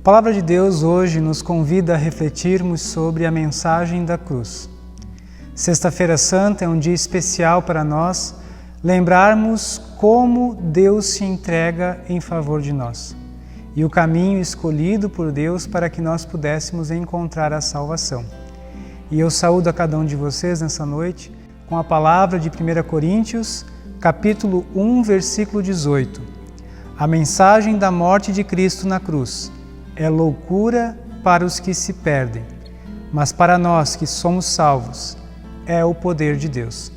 A palavra de Deus hoje nos convida a refletirmos sobre a mensagem da cruz. Sexta-feira Santa é um dia especial para nós lembrarmos como Deus se entrega em favor de nós e o caminho escolhido por Deus para que nós pudéssemos encontrar a salvação. E eu saúdo a cada um de vocês nessa noite com a palavra de 1 Coríntios, capítulo 1, versículo 18. A mensagem da morte de Cristo na cruz é loucura para os que se perdem, mas para nós que somos salvos, é o poder de Deus.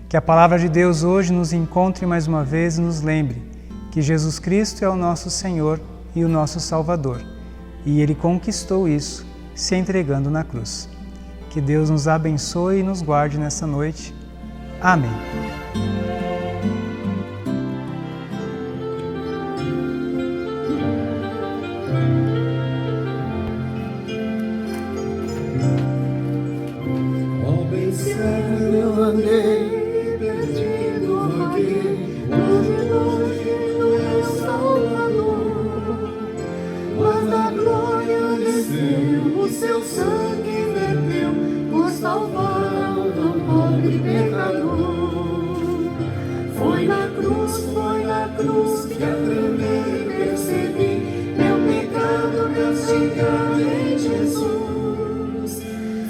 Que a palavra de Deus hoje nos encontre mais uma vez e nos lembre que Jesus Cristo é o nosso Senhor e o nosso Salvador, e Ele conquistou isso se entregando na cruz. Que Deus nos abençoe e nos guarde nessa noite. Amém. Eu andei, perdido vaguei, longe do meu Salvador. Mas da glória desceu, o seu sangue verteu, por salvar o pobre pecador. Foi na cruz que a tremer percebi meu pecado castigado em Jesus.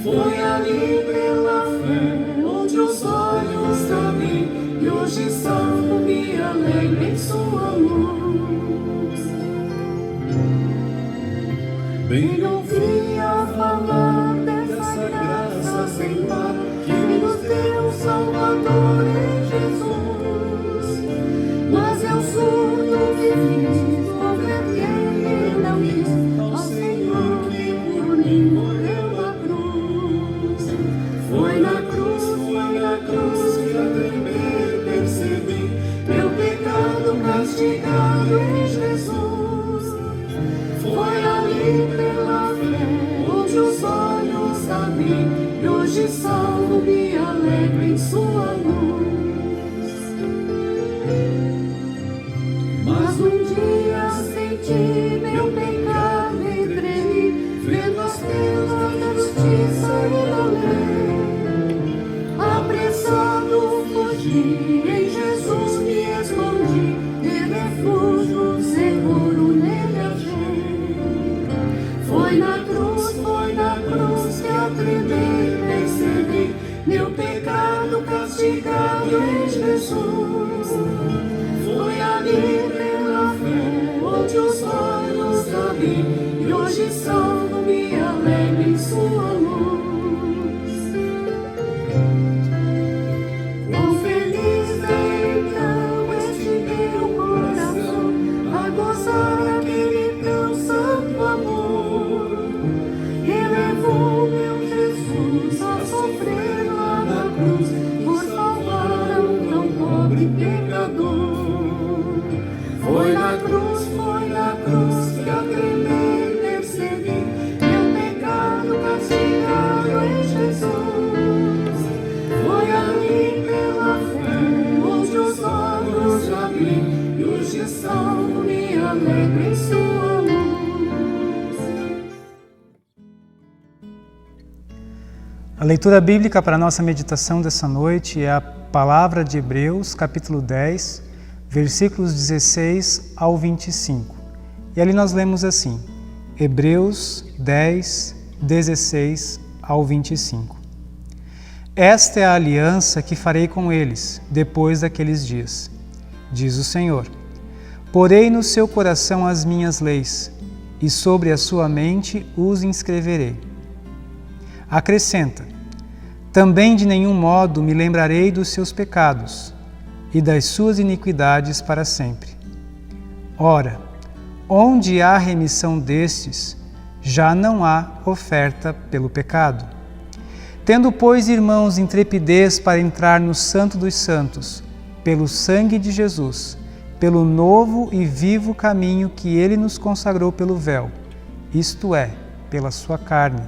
Foi ali pela fé, onde os olhos a mim, e hoje salvo me alegro em sua luz. Bem ouvia falar dessa graça sem par, que nos deu Salvador em Jesus. Mas eu surdo que fiz, convertei e não quis, ó Senhor que por mim morreu na cruz. Foi na cruz que a tremer percebi meu pecado castigado em Jesus. Foi ali pela fé, onde os olhos a mim, e hoje salvo me alegro em sua luz. Mas um dia senti meu pecado e tremi, vendo as penas da justiça e da lei. Apressado fugi, em Jesus me escondi, e refúgio seguro nele achei. Foi na cruz que a tremer percebi meu pecado castigado em Jesus. Foi ali pela fé, onde os olhos a mim, e hoje salvo me alegro em sua luz. Quão feliz é então este meu coração, a gozar aquele tão santo amor. E levou meu Jesus a sofrer lá na cruz, por salvar um tão pobre pecador. Foi na cruz que a tremer percebi meu pecado castigado em Jesus. Foi ali pela fé, onde os olhos abri, e hoje salvo me alegro em sua luz. A leitura bíblica para a nossa meditação dessa noite é a palavra de Hebreus, capítulo 10, versículos 16 ao 25. E ali nós lemos assim, Hebreus 10, 16 ao 25. Esta é a aliança que farei com eles depois daqueles dias, diz o Senhor. Porei no seu coração as minhas leis, e sobre a sua mente os inscreverei. Acrescenta, também de nenhum modo me lembrarei dos seus pecados e das suas iniquidades para sempre. Ora, onde há remissão destes, já não há oferta pelo pecado. Tendo, pois, irmãos, intrepidez para entrar no Santo dos Santos, pelo sangue de Jesus, pelo novo e vivo caminho que Ele nos consagrou pelo véu, isto é, pela sua carne.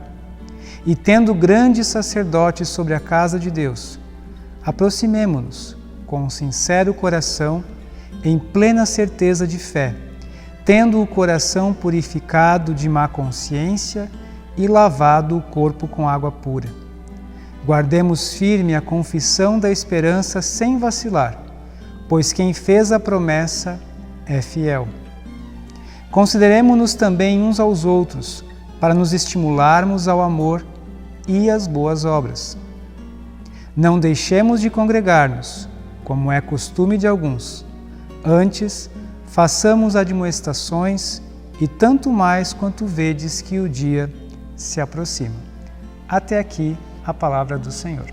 E tendo grande sacerdote sobre a casa de Deus, aproximemo-nos com um sincero coração, em plena certeza de fé, tendo o coração purificado de má consciência e lavado o corpo com água pura. Guardemos firme a confissão da esperança sem vacilar, pois quem fez a promessa é fiel. Consideremo-nos também uns aos outros, para nos estimularmos ao amor e às boas obras. Não deixemos de congregar-nos, como é costume de alguns. Antes, façamos admoestações, e tanto mais quanto vedes que o dia se aproxima. Até aqui a palavra do Senhor.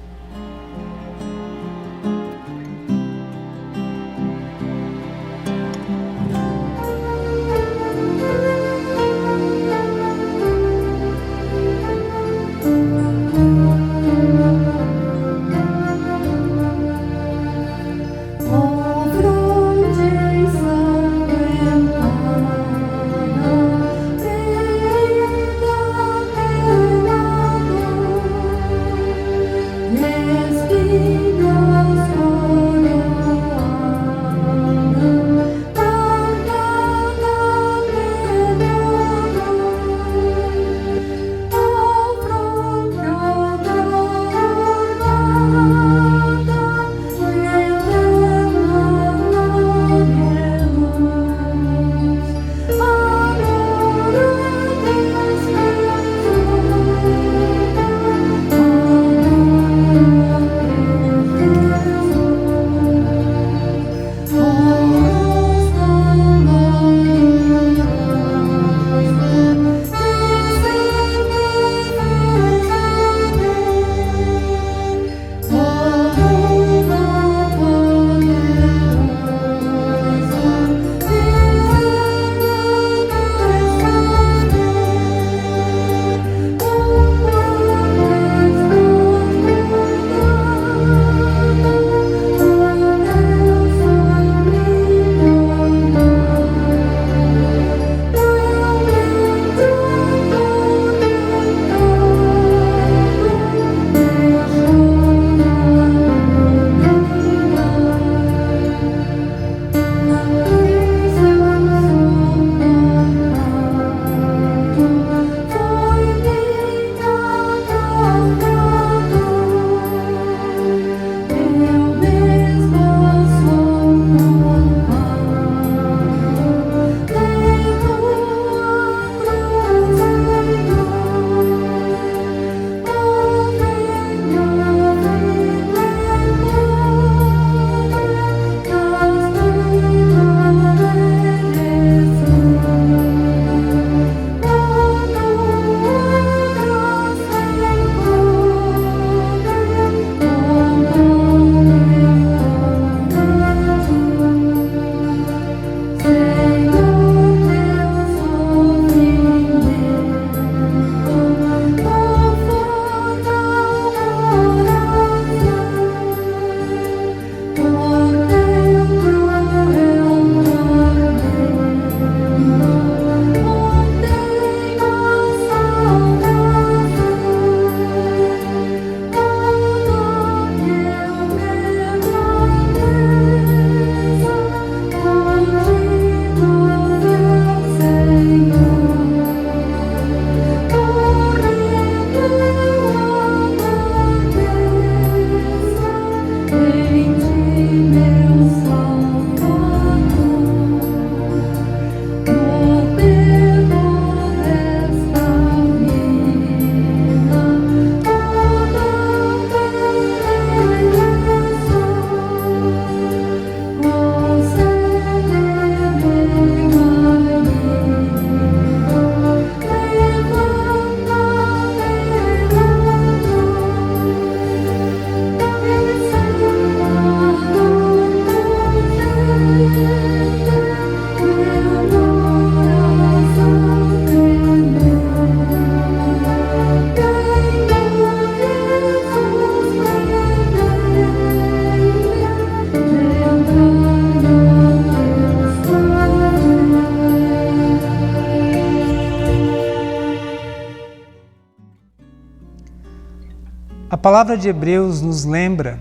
A palavra de Hebreus nos lembra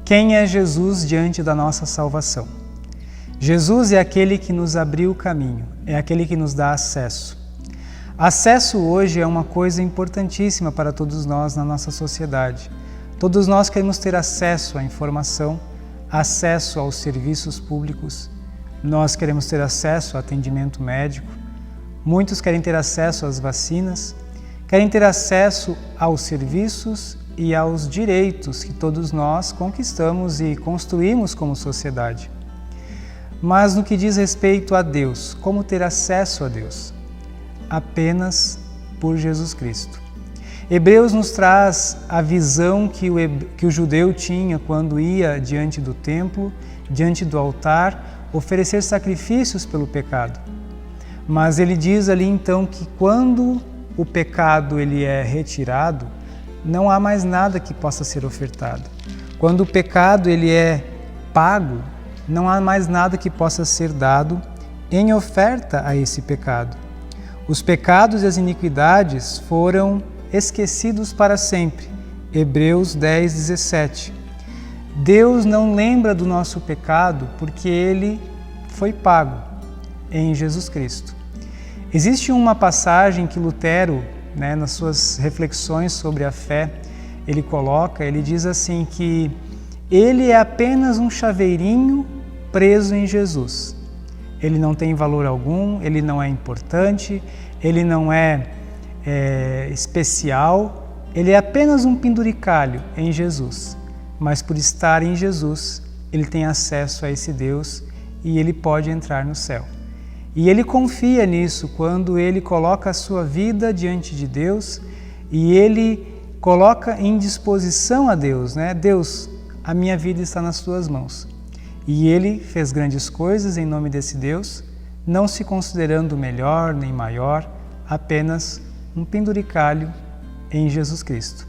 quem é Jesus diante da nossa salvação. Jesus é aquele que nos abriu o caminho, é aquele que nos dá acesso. Acesso hoje é uma coisa importantíssima para todos nós na nossa sociedade. Todos nós queremos ter acesso à informação, acesso aos serviços públicos, nós queremos ter acesso ao atendimento médico, muitos querem ter acesso às vacinas, querem ter acesso aos serviços e aos direitos que todos nós conquistamos e construímos como sociedade. Mas no que diz respeito a Deus, como ter acesso a Deus? Apenas por Jesus Cristo. Hebreus nos traz a visão que o judeu tinha quando ia diante do templo, diante do altar, oferecer sacrifícios pelo pecado. Mas ele diz ali então que quando o pecado ele é retirado, não há mais nada que possa ser ofertado. Quando o pecado ele é pago, não há mais nada que possa ser dado em oferta a esse pecado. Os pecados e as iniquidades foram esquecidos para sempre. Hebreus 10, 17. Deus não lembra do nosso pecado porque ele foi pago em Jesus Cristo. Existe uma passagem que Lutero, nas suas reflexões sobre a fé, ele diz assim que ele é apenas um chaveirinho preso em Jesus. Ele não tem valor algum, ele não é importante, ele não é especial, ele é apenas um penduricalho em Jesus. Mas por estar em Jesus, ele tem acesso a esse Deus e ele pode entrar no céu. E ele confia nisso quando ele coloca a sua vida diante de Deus e ele coloca em disposição a Deus, Deus, a minha vida está nas tuas mãos. E ele fez grandes coisas em nome desse Deus, não se considerando melhor nem maior, apenas um penduricalho em Jesus Cristo.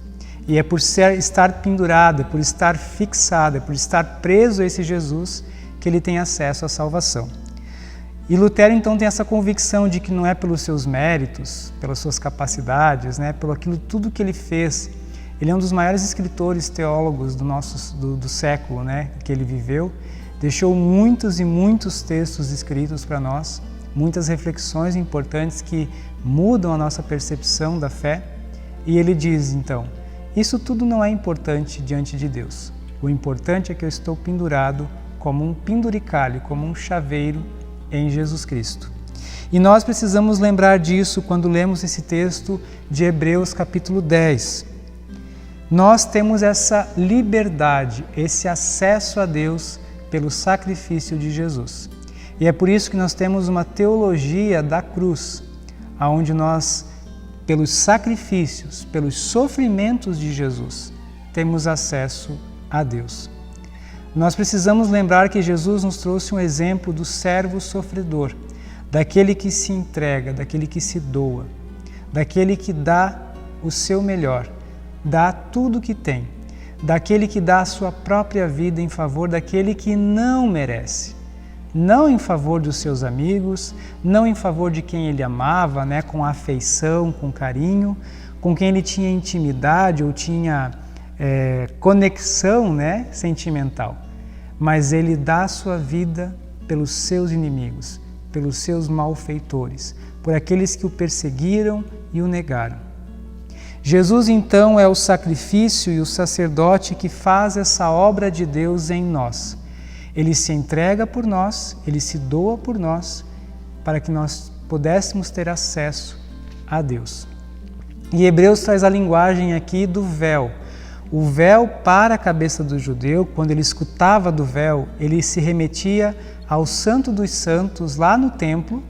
E é por estar pendurado, por estar fixado, por estar preso a esse Jesus que ele tem acesso à salvação. E Lutero então tem essa convicção de que não é pelos seus méritos, pelas suas capacidades, pelo aquilo tudo que ele fez. Ele é um dos maiores escritores teólogos do século, que ele viveu. Deixou muitos e muitos textos escritos para nós, muitas reflexões importantes que mudam a nossa percepção da fé. E ele diz então, isso tudo não é importante diante de Deus. O importante é que eu estou pendurado como um penduricalho, como um chaveiro em Jesus Cristo. E nós precisamos lembrar disso quando lemos esse texto de Hebreus capítulo 10. Nós temos essa liberdade, esse acesso a Deus pelo sacrifício de Jesus. E é por isso que nós temos uma teologia da cruz, onde nós, pelos sacrifícios, pelos sofrimentos de Jesus, temos acesso a Deus. Nós precisamos lembrar que Jesus nos trouxe um exemplo do servo sofredor, daquele que se entrega, daquele que se doa, daquele que dá o seu melhor, dá tudo o que tem, daquele que dá a sua própria vida em favor daquele que não merece. Não em favor dos seus amigos, não em favor de quem ele amava, com afeição, com carinho, com quem ele tinha intimidade ou tinha conexão sentimental. Mas ele dá a sua vida pelos seus inimigos, pelos seus malfeitores, por aqueles que o perseguiram e o negaram. Jesus, então, é o sacrifício e o sacerdote que faz essa obra de Deus em nós. Ele se entrega por nós, ele se doa por nós, para que nós pudéssemos ter acesso a Deus. E Hebreus traz a linguagem aqui do véu. O véu para a cabeça do judeu, quando ele escutava do véu, ele se remetia ao Santo dos Santos, lá no templo,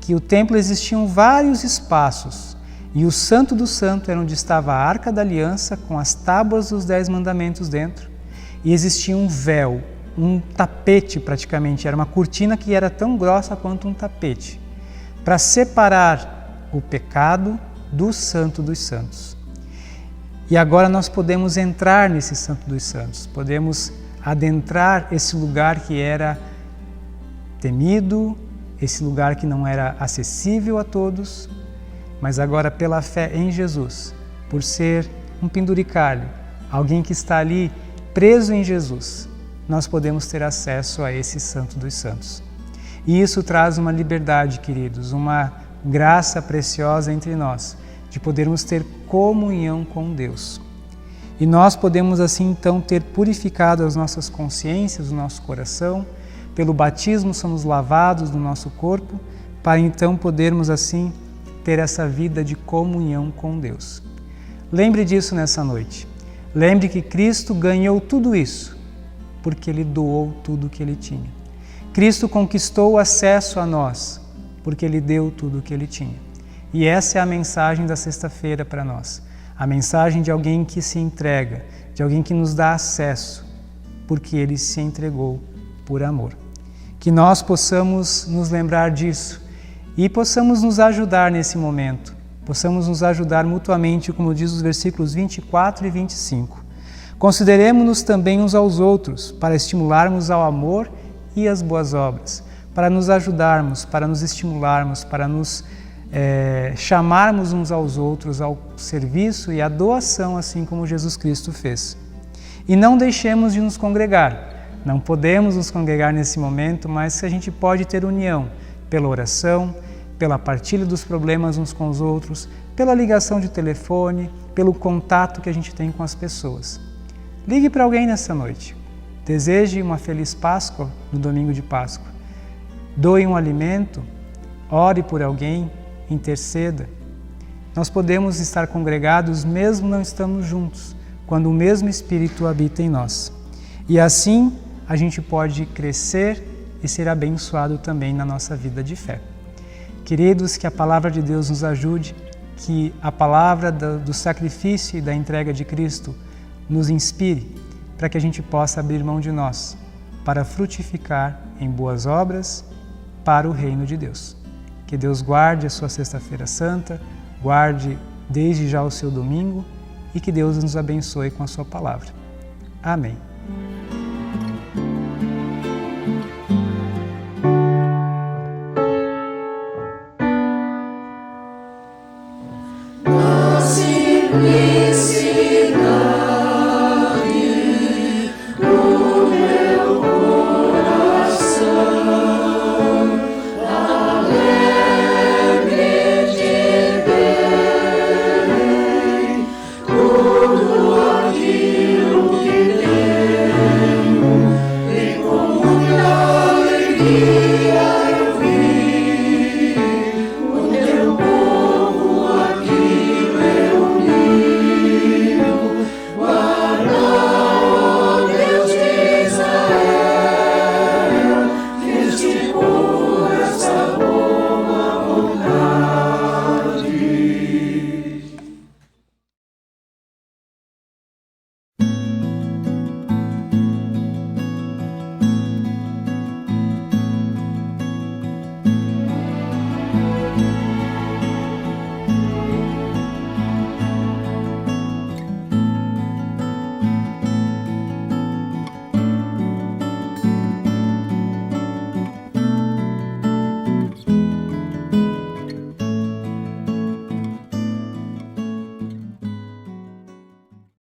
que o templo existiam vários espaços. E o Santo do Santo era onde estava a Arca da Aliança, com as tábuas dos 10 mandamentos dentro. E existia um véu, um tapete praticamente, era uma cortina que era tão grossa quanto um tapete, para separar o pecado do Santo dos Santos. E agora nós podemos entrar nesse Santo dos Santos, podemos adentrar esse lugar que era temido, esse lugar que não era acessível a todos, mas agora pela fé em Jesus, por ser um penduricalho, alguém que está ali preso em Jesus, nós podemos ter acesso a esse Santo dos Santos. E isso traz uma liberdade, queridos, uma graça preciosa entre nós, de podermos ter comunhão com Deus. E nós podemos assim então ter purificado as nossas consciências, o nosso coração, pelo batismo somos lavados do nosso corpo, para então podermos assim ter essa vida de comunhão com Deus. Lembre disso nessa noite. Lembre que Cristo ganhou tudo isso, porque Ele doou tudo o que Ele tinha. Cristo conquistou o acesso a nós, porque Ele deu tudo o que Ele tinha. E essa é a mensagem da sexta-feira para nós. A mensagem de alguém que se entrega, de alguém que nos dá acesso, porque Ele se entregou por amor. Que nós possamos nos lembrar disso e possamos nos ajudar nesse momento, possamos nos ajudar mutuamente, como diz os versículos 24 e 25. Consideremo-nos também uns aos outros, para estimularmos ao amor e às boas obras, para nos ajudarmos, para nos estimularmos, para nos chamarmos uns aos outros ao serviço e à doação, assim como Jesus Cristo fez. E não deixemos de nos congregar. Não podemos nos congregar nesse momento, mas a gente pode ter união pela oração, pela partilha dos problemas uns com os outros, pela ligação de telefone, pelo contato que a gente tem com as pessoas. Ligue para alguém nessa noite. Deseje uma feliz Páscoa no domingo de Páscoa. Doe um alimento, ore por alguém, interceda. Nós podemos estar congregados mesmo não estando juntos, quando o mesmo Espírito habita em nós. E assim a gente pode crescer e ser abençoado também na nossa vida de fé. Queridos, que a palavra de Deus nos ajude, que a palavra do sacrifício e da entrega de Cristo nos inspire para que a gente possa abrir mão de nós para frutificar em boas obras para o reino de Deus. Que Deus guarde a sua Sexta-feira Santa, guarde desde já o seu domingo e que Deus nos abençoe com a sua palavra. Amém.